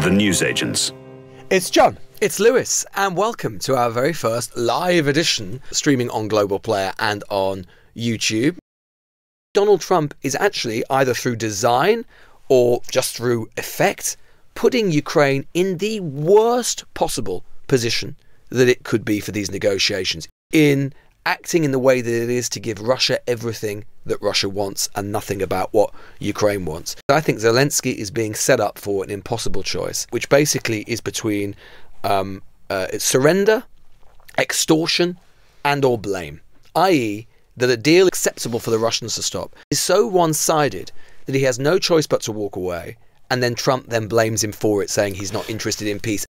The Newsagents. It's John. It's Lewis, and welcome to our very first live edition, streaming on Global Player and on YouTube. Donald Trump is actually, either through design or just through effect, putting Ukraine in the worst possible position that it could be for these negotiations, in acting in the way that it is to give Russia everything that Russia wants and nothing about what Ukraine wants. I think Zelensky is being set up for an impossible choice, which basically is between surrender, extortion, and or blame, i.e. that a deal acceptable for the Russians to stop is so one-sided that he has no choice but to walk away, and then Trump then blames him for it, saying he's not interested in peace.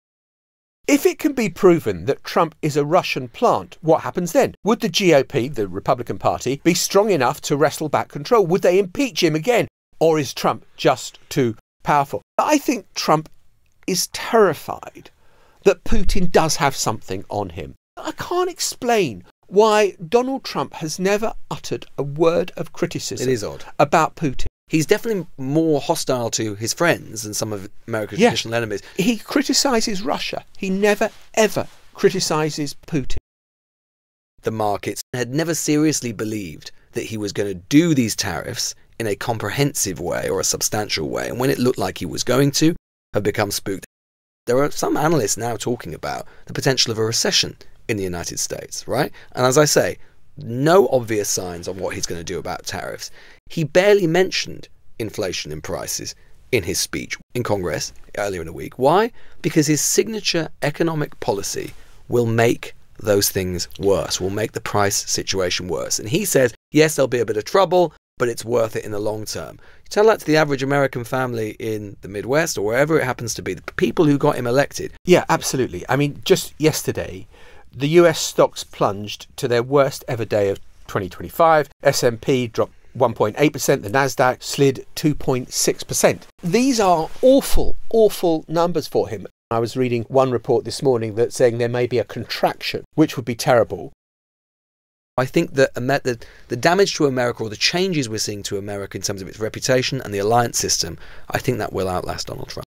If it can be proven that Trump is a Russian plant, what happens then? Would the GOP, the Republican Party, be strong enough to wrestle back control? Would they impeach him again? Or is Trump just too powerful? I think Trump is terrified that Putin does have something on him. I can't explain why Donald Trump has never uttered a word of criticism. It is odd. About Putin. He's definitely more hostile to his friends than some of America's traditional enemies. He criticises Russia. He never, ever criticises Putin. The markets had never seriously believed that he was going to do these tariffs in a comprehensive way or a substantial way. And when it looked like he was going to, have become spooked. There are some analysts now talking about the potential of a recession in the United States, right? And as I say, no obvious signs on what he's going to do about tariffs. He barely mentioned inflation and prices in his speech in Congress earlier in the week. Why? Because his signature economic policy will make those things worse, will make the price situation worse. And he says, yes, there'll be a bit of trouble, but it's worth it in the long term. You tell that to the average American family in the Midwest or wherever it happens to be, the people who got him elected. Yeah, absolutely. I mean, just yesterday, the US stocks plunged to their worst ever day of 2025. S&P dropped 1.8%. The Nasdaq slid 2.6%. These are awful, awful numbers for him. I was reading one report this morning that's saying there may be a contraction, which would be terrible. I think that the damage to America, or the changes we're seeing to America in terms of its reputation and the alliance system, I think that will outlast Donald Trump.